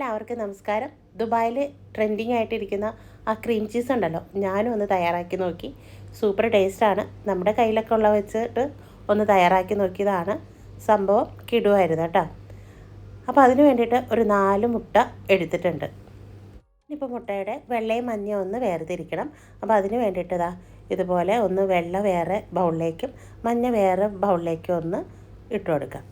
എല്ലാവർക്കും നമസ്കാരം. ദുബായിൽ ട്രെൻഡിങ് ആയിട്ടിരിക്കുന്ന ആ ക്രീം ചീസ് ഉണ്ടല്ലോ, ഞാനും ഒന്ന് തയ്യാറാക്കി നോക്കി. സൂപ്പർ ടേസ്റ്റാണ്. നമ്മുടെ കയ്യിലൊക്കെ ഉള്ള വെച്ചിട്ട് ഒന്ന് തയ്യാറാക്കി നോക്കിയതാണ്. സംഭവം കിടുവായിരുന്നു കേട്ടോ. അപ്പോൾ അതിന് വേണ്ടിയിട്ട് ഒരു 4 മുട്ട എടുത്തിട്ടുണ്ട്. ഇപ്പോൾ മുട്ടയുടെ വെള്ളയും മഞ്ഞയും ഒന്ന് വേർതിരിക്കണം. അപ്പോൾ അതിന് വേണ്ടിയിട്ട് ഇതുപോലെ ഒന്ന് വെള്ള വേറെ ബൗളിലേക്കും മഞ്ഞ വേറെ ബൗളിലേക്കും ഒന്ന് ഇട്ട് കൊടുക്കാം.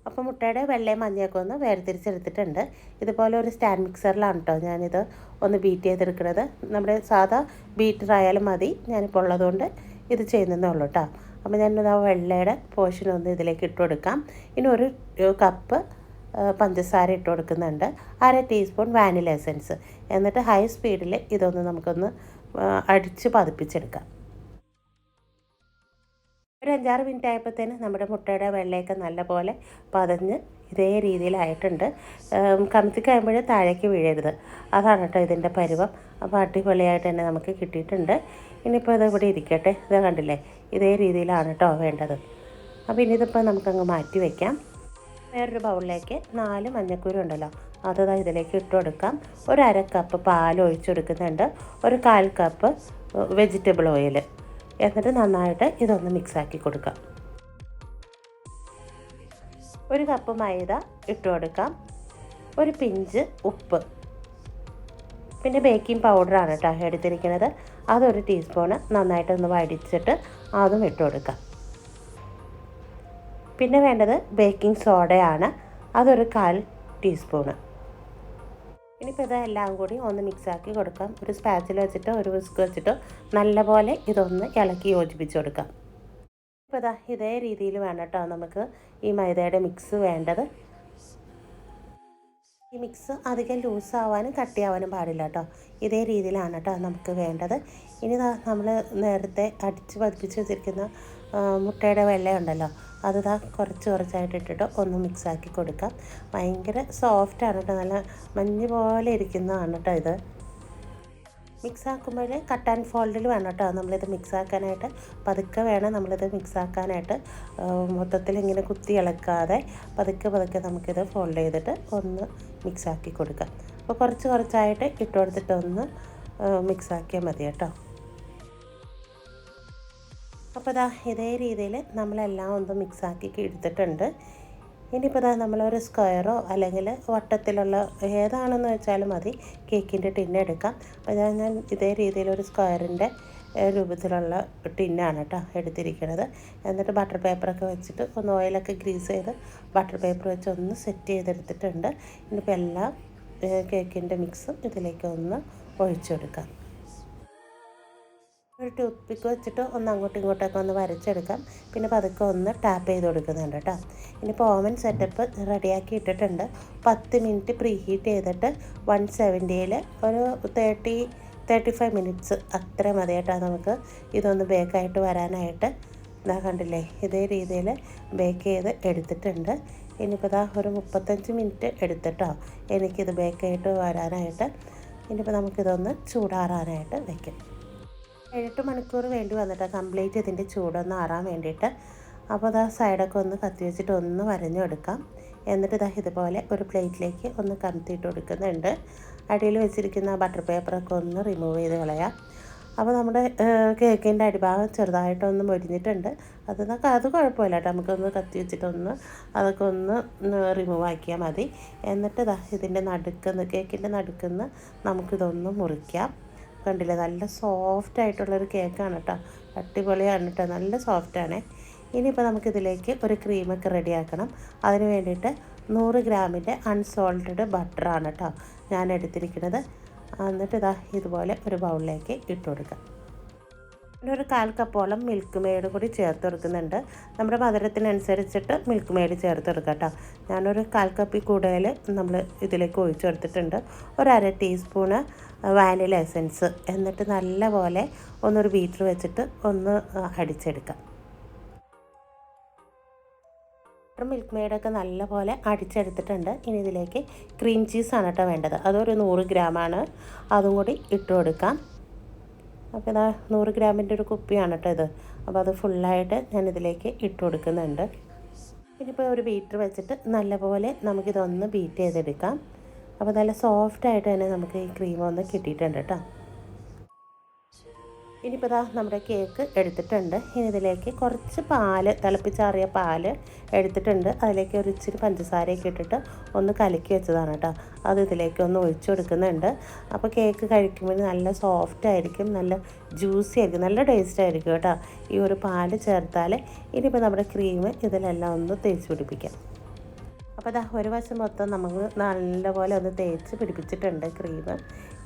അപ്പോൾ മുട്ടയുടെ വെള്ളയും മഞ്ഞയൊക്കെ ഒന്ന് വേർതിരിച്ചെടുത്തിട്ടുണ്ട്. ഇതുപോലെ ഒരു സ്റ്റാൻഡ് മിക്സറിലാണ് കേട്ടോ ഞാനിത് ഒന്ന് ബീറ്റ് ചെയ്തെടുക്കുന്നത്. നമ്മുടെ സാധാ ബീറ്റർ ആയാലും മതി, ഞാനിപ്പോൾ ഉള്ളതുകൊണ്ട് ഇത് ചെയ്യുന്നതേ ഉള്ളൂ കേട്ടോ. അപ്പോൾ ഞാനിത് ആ വെള്ളയുടെ പോർഷൻ ഒന്ന് ഇതിലേക്ക് ഇട്ട് കൊടുക്കാം. ഇനി ഒരു കപ്പ് പഞ്ചസാര ഇട്ട് കൊടുക്കുന്നുണ്ട്, 1/2 ടീസ്പൂൺ വാനില എസൻസ്. എന്നിട്ട് ഹൈ സ്പീഡിൽ ഇതൊന്ന് നമുക്കൊന്ന് അടിച്ച് പതിപ്പിച്ചെടുക്കാം. ഒരു 5-6 മിനിറ്റ് ആയപ്പോഴത്തേന് നമ്മുടെ മുട്ടയുടെ വെള്ളയൊക്കെ നല്ലപോലെ പതഞ്ഞ് ഇതേ രീതിയിലായിട്ടുണ്ട്. കമത്തി കഴിയുമ്പോൾ താഴേക്ക് വീഴരുത്, അതാണ് കേട്ടോ ഇതിൻ്റെ പരുവം. അപ്പോൾ അടിപൊളിയായിട്ട് തന്നെ നമുക്ക് കിട്ടിയിട്ടുണ്ട്. ഇനിയിപ്പോൾ ഇത് ഇവിടെ ഇരിക്കട്ടെ. ഇത് കണ്ടില്ലേ, ഇതേ രീതിയിലാണ് കേട്ടോ വേണ്ടത്. അപ്പോൾ ഇനി ഇതിപ്പോൾ നമുക്കങ്ങ് മാറ്റി വയ്ക്കാം. വേറൊരു ബൗളിലേക്ക് 4 മഞ്ഞൾക്കുരു ഉണ്ടല്ലോ, അത് ഇതിലേക്ക് ഇട്ട് കൊടുക്കാം. ഒരു 1/2 കപ്പ് പാൽ ഒഴിച്ചെടുക്കുന്നുണ്ട്, ഒരു 1/4 കപ്പ് വെജിറ്റബിൾ ഓയിൽ. എന്നിട്ട് നന്നായിട്ട് ഇതൊന്ന് മിക്സാക്കി കൊടുക്കാം. ഒരു കപ്പ് മൈദ ഇട്ട് കൊടുക്കാം, ഒരു പിഞ്ച് ഉപ്പ്, പിന്നെ ബേക്കിംഗ് പൗഡറാണ് കേട്ടോ എടുത്തിരിക്കുന്നത്, അതൊരു ടീസ്പൂണ്. നന്നായിട്ടൊന്ന് വടിച്ചിട്ട് അതും ഇട്ട് കൊടുക്കാം. പിന്നെ വേണ്ടത് ബേക്കിംഗ് സോഡയാണ്, അതൊരു 1/4 ടീസ്പൂണ്. ഇനിയിപ്പോൾ ഇതെല്ലാം കൂടി ഒന്ന് മിക്സാക്കി കൊടുക്കാം. ഒരു സ്പാച്ചിൽ വെച്ചിട്ടോ ഒരു വിസ്ക് വെച്ചിട്ടോ നല്ലപോലെ ഇതൊന്ന് ഇളക്കി യോജിപ്പിച്ച് കൊടുക്കാം. ഇപ്പോൾ ഇതേ രീതിയിൽ വേണം കേട്ടോ നമുക്ക് ഈ മൈദയുടെ മിക്സ് വേണ്ടത്. ഈ മിക്സ് അധികം ലൂസാവാനും കട്ടിയാവാനും പാടില്ല കേട്ടോ. ഇതേ രീതിയിലാണ് കേട്ടോ നമുക്ക് വേണ്ടത്. ഇനി നമ്മൾ നേരത്തെ അടിച്ച് പതിപ്പിച്ച് വെച്ചിരിക്കുന്ന മുട്ടയുടെ വെള്ളയുണ്ടല്ലോ, അത് കുറച്ചായിട്ട് ഇട്ടിട്ട് ഒന്ന് മിക്സാക്കി കൊടുക്കാം. ഭയങ്കര സോഫ്റ്റാണ് കേട്ടോ, നല്ല മഞ്ഞ് പോലെ ഇരിക്കുന്നതാണ് കേട്ടോ ഇത്. മിക്സാക്കുമ്പോൾ കട്ട് ആൻഡ് ഫോൾഡിൽ വേണം കേട്ടോ നമ്മളിത് മിക്സാക്കാനായിട്ട്. പതുക്കെ വേണം നമ്മളിത് മിക്സാക്കാനായിട്ട്. മൊത്തത്തിൽ ഇങ്ങനെ കുത്തി ഇളക്കാതെ പതുക്കെ നമുക്കിത് ഫോൾഡ് ചെയ്തിട്ട് ഒന്ന് മിക്സാക്കി കൊടുക്കാം. അപ്പോൾ കുറച്ചായിട്ട് ഇട്ട് കൊടുത്തിട്ട് ഒന്ന് മിക്സാക്കിയാൽ മതി കേട്ടോ. അപ്പോൾ ഇതേ രീതിയിൽ നമ്മളെല്ലാം ഒന്ന് മിക്സാക്കി എടുത്തിട്ടുണ്ട്. ഇനിയിപ്പോൾ നമ്മളൊരു സ്ക്വയറോ അല്ലെങ്കിൽ വട്ടത്തിലുള്ള ഏതാണെന്ന് വെച്ചാലും മതി, കേക്കിൻ്റെ ടിന്ന് എടുക്കാം. അപ്പോൾ ഞാൻ ഇതേ രീതിയിലൊരു സ്ക്വയറിൻ്റെ രൂപത്തിലുള്ള ടിന്നാണ് കേട്ടോ എടുത്തിരിക്കുന്നത്. എന്നിട്ട് ബട്ടർ പേപ്പറൊക്കെ വെച്ചിട്ട് ഒന്ന് ഓയിലൊക്കെ ഗ്രീസ് ചെയ്ത് ബട്ടർ പേപ്പർ വെച്ച് ഒന്ന് സെറ്റ് ചെയ്തെടുത്തിട്ടുണ്ട്. ഇനിയിപ്പോൾ എല്ലാ കേക്കിൻ്റെ മിക്സും ഇതിലേക്ക് ഒന്ന് ഒഴിച്ചെടുക്കാം. ഒരു ടൂത്ത് പിക്ക് വെച്ചിട്ട് ഒന്ന് അങ്ങോട്ടും ഇങ്ങോട്ടൊക്കെ ഒന്ന് വരച്ചെടുക്കാം. പിന്നെ പതുക്കെ ഒന്ന് ടാപ്പ് ചെയ്ത് കൊടുക്കുന്നുണ്ട് കേട്ടോ. ഇനിയിപ്പോൾ ഓവൻ സെറ്റപ്പ് റെഡിയാക്കി ഇട്ടിട്ടുണ്ട്. 10 മിനിറ്റ് പ്രീ ഹീറ്റ് ചെയ്തിട്ട് 170-ൽ ഒരു 30-35 മിനിറ്റ്സ് അത്ര മതി കേട്ടോ നമുക്ക് ഇതൊന്ന് ബേക്കായിട്ട് വരാനായിട്ട്. കണ്ടില്ലേ, ഇതേ രീതിയിൽ ബേക്ക് ചെയ്ത് എടുത്തിട്ടുണ്ട്. ഇനിയിപ്പോൾ ഒരു 35 മിനിറ്റ് എടുത്തിട്ടോ എനിക്കിത് ബേക്കായിട്ട് വരാനായിട്ട്. ഇനിയിപ്പോൾ നമുക്കിതൊന്ന് ചൂടാറാനായിട്ട് വയ്ക്കും. 7-8 മണിക്കൂർ വേണ്ടി വന്നിട്ട് കംപ്ലീറ്റ് ഇതിൻ്റെ ചൂടൊന്ന് ആറാൻ വേണ്ടിയിട്ട്. അപ്പോൾ സൈഡൊക്കെ ഒന്ന് കത്തി വെച്ചിട്ട് ഒന്ന് വരഞ്ഞെടുക്കാം. എന്നിട്ട് ഇതുപോലെ ഒരു പ്ലേറ്റിലേക്ക് ഒന്ന് കമത്തിയിട്ട് കൊടുക്കുന്നുണ്ട്. അടിയിൽ വെച്ചിരിക്കുന്ന ബട്ടർ പേപ്പറൊക്കെ ഒന്ന് റിമൂവ് ചെയ്ത് കളയാം. അപ്പോൾ നമ്മുടെ കേക്കിൻ്റെ അടിഭാഗം ചെറുതായിട്ടൊന്ന് മൊരിഞ്ഞിട്ടുണ്ട്. അത് കുഴപ്പമില്ല കേട്ടോ, നമുക്കൊന്ന് കത്തി വെച്ചിട്ടൊന്ന് അതൊക്കെ ഒന്ന് റിമൂവ് ആക്കിയാൽ മതി. എന്നിട്ട് ഇതിൻ്റെ കേക്കിൻ്റെ നടുക്കുന്ന് നമുക്കിതൊന്ന് മുറിക്കാം. കണ്ടില്ലേ, നല്ല സോഫ്റ്റ് ആയിട്ടുള്ളൊരു കേക്കാണ് കേട്ടോ, അടിപൊളിയാണ് കേട്ടോ, നല്ല സോഫ്റ്റാണ്. ഇനിയിപ്പോൾ നമുക്കിതിലേക്ക് ഒരു ക്രീമൊക്കെ റെഡിയാക്കണം. അതിന് വേണ്ടിയിട്ട് 100 ഗ്രാമിൻ്റെ അൺസോൾട്ടഡ് ബട്ടറാണ് കേട്ടോ ഞാൻ എടുത്തിരിക്കുന്നത്. എന്നിട്ട് ഇതുപോലെ ഒരു ബൗളിലേക്ക് ഇട്ട് കൊടുക്കാം. പിന്നെ ഒരു 1/4 കപ്പോളം മിൽക്ക് മെയ്ഡ് കൂടി ചേർത്ത് കൊടുക്കുന്നുണ്ട്. നമ്മുടെ മധുരത്തിനനുസരിച്ചിട്ട് മിൽക്ക് മെയ്ഡ് ചേർത്ത് കൊടുക്കാം കേട്ടോ. ഞാനൊരു 1/4 കപ്പിൽ കൂടുതൽ നമ്മൾ ഇതിലേക്ക് ഒഴിച്ചു കൊടുത്തിട്ടുണ്ട്. ഒരു 1/2 ടീസ്പൂണ് വാനില എസൻസ്. എന്നിട്ട് നല്ലപോലെ ഒന്നൊരു ബീറ്റർ വെച്ചിട്ട് ഒന്ന് അടിച്ചെടുക്കാം. മിൽക്ക് മെയ്ഡൊക്കെ നല്ലപോലെ അടിച്ചെടുത്തിട്ടുണ്ട്. ഇനി ഇതിലേക്ക് ക്രീം ചീസാണ് കേട്ടോ വേണ്ടത്. അതൊരു 100 ഗ്രാമാണ്, അതും കൂടി ഇട്ട് കൊടുക്കാം. അപ്പോൾ 100 ഗ്രാമിൻ്റെ ഒരു കുപ്പിയാണ് കേട്ടോ ഇത്. അപ്പോൾ അത് ഫുള്ളായിട്ട് ഞാനിതിലേക്ക് ഇട്ട് കൊടുക്കുന്നുണ്ട്. ഇനിയിപ്പോൾ ഒരു ബീറ്റർ വെച്ചിട്ട് നല്ലപോലെ നമുക്കിതൊന്ന് ബീറ്റ് ചെയ്തെടുക്കാം. അപ്പോൾ നല്ല സോഫ്റ്റായിട്ട് തന്നെ നമുക്ക് ഈ ക്രീം ഒന്ന് കിട്ടിയിട്ടുണ്ട് കേട്ടോ. ഇനിയിപ്പോൾ ഇതാ നമ്മുടെ കേക്ക് എടുത്തിട്ടുണ്ട്. ഇനി ഇതിലേക്ക് കുറച്ച് പാല്, തിളപ്പിച്ചാറിയ പാല് എടുത്തിട്ടുണ്ട്. അതിലേക്ക് ഒരു ഇച്ചിരി പഞ്ചസാരയൊക്കെ ഇട്ടിട്ട് ഒന്ന് കലക്കി വെച്ചതാണ് കേട്ടോ. അത് ഇതിലേക്ക് ഒന്ന് ഒഴിച്ചു കൊടുക്കുന്നുണ്ട്. അപ്പോൾ കേക്ക് കഴിക്കുമ്പോൾ നല്ല സോഫ്റ്റ് ആയിരിക്കും, നല്ല ജ്യൂസി ആയിരിക്കും, നല്ല ടേസ്റ്റ് ആയിരിക്കും കേട്ടോ ഈ ഒരു പാല് ചേർത്താൽ. ഇനിയിപ്പോൾ നമ്മുടെ ക്രീം ഇതിലെല്ലാം ഒന്ന് തേച്ച് പിടിപ്പിക്കാം. അപ്പോൾ അതാ ഒരു വശം മൊത്തം നമുക്ക് നല്ലപോലെ ഒന്ന് തേച്ച് പിടിപ്പിച്ചിട്ടുണ്ട് ക്രീം.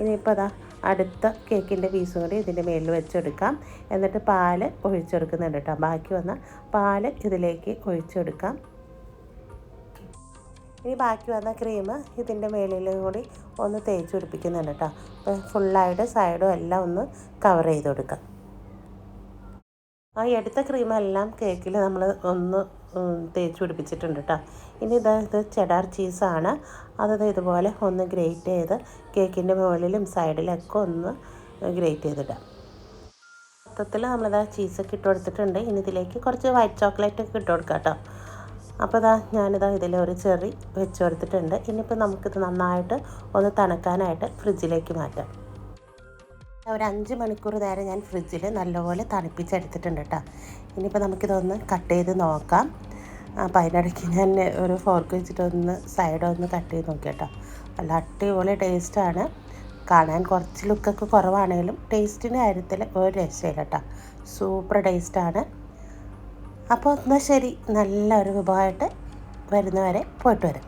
ഇനിയിപ്പോൾ അതാ അടുത്ത കേക്കിൻ്റെ പീസും കൂടി ഇതിൻ്റെ മേലിൽ വെച്ചെടുക്കാം. എന്നിട്ട് പാല് ഒഴിച്ചെടുക്കുന്നുണ്ട് കേട്ടോ. ബാക്കി വന്ന പാല് ഇതിലേക്ക് ഒഴിച്ചെടുക്കാം. ഇനി ബാക്കി വന്ന ക്രീം ഇതിൻ്റെ മേലിലും കൂടി ഒന്ന് തേച്ച് പിടിപ്പിക്കുന്നുണ്ട് കേട്ടോ. അപ്പോൾ ഫുള്ളായിട്ട് സൈഡും എല്ലാം ഒന്ന് കവർ ചെയ്ത് കൊടുക്കാം. ആ എടുത്ത ക്രീമെല്ലാം കേക്കിൽ നമ്മൾ ഒന്ന് തേച്ച് പിടിപ്പിച്ചിട്ടുണ്ട് കേട്ടോ. ഇനി ഇത് ചെഡാർ ചീസാണ്. അത് ഇതുപോലെ ഒന്ന് ഗ്രേറ്റ് ചെയ്ത് കേക്കിൻ്റെ മുകളിലും സൈഡിലൊക്കെ ഒന്ന് ഗ്രേറ്റ് ചെയ്തിടാം. മൊത്തത്തിൽ നമ്മളിതാ ചീസൊക്കെ ഇട്ട് കൊടുത്തിട്ടുണ്ട്. ഇനി ഇതിലേക്ക് കുറച്ച് വൈറ്റ് ചോക്ലേറ്റ് ഒക്കെ ഇട്ട് കൊടുക്കാം കേട്ടോ. അപ്പോൾ ഞാനിതാ ഇതിലൊരു ചെറി വെച്ച് കൊടുത്തിട്ടുണ്ട്. ഇനിയിപ്പോൾ നമുക്കിത് നന്നായിട്ട് ഒന്ന് തണുക്കാനായിട്ട് ഫ്രിഡ്ജിലേക്ക് മാറ്റാം. ഒരു 5 മണിക്കൂർ നേരം ഞാൻ ഫ്രിഡ്ജിൽ നല്ലപോലെ തണുപ്പിച്ചെടുത്തിട്ടുണ്ട് കേട്ടോ. ഇനിയിപ്പോൾ നമുക്കിതൊന്ന് കട്ട് ചെയ്ത് നോക്കാം. അപ്പോൾ അതിനിടയ്ക്ക് ഞാൻ ഒരു ഫോർക്ക് വെച്ചിട്ടൊന്ന് സൈഡൊന്ന് കട്ട് ചെയ്ത് നോക്കി കേട്ടോ. നല്ല അടിപൊളി ടേസ്റ്റാണ്. കാണാൻ കുറച്ച് ലുക്കൊക്കെ കുറവാണെങ്കിലും ടേസ്റ്റിൻ്റെ കാര്യത്തിൽ ഒരു രക്ഷയില്ല കേട്ടോ. സൂപ്പർ ടേസ്റ്റാണ്. അപ്പോൾ എന്നാൽ ശരി, നല്ലൊരു വിഭവമായിട്ട് വരുന്നവരെ പോയിട്ട് വരാം.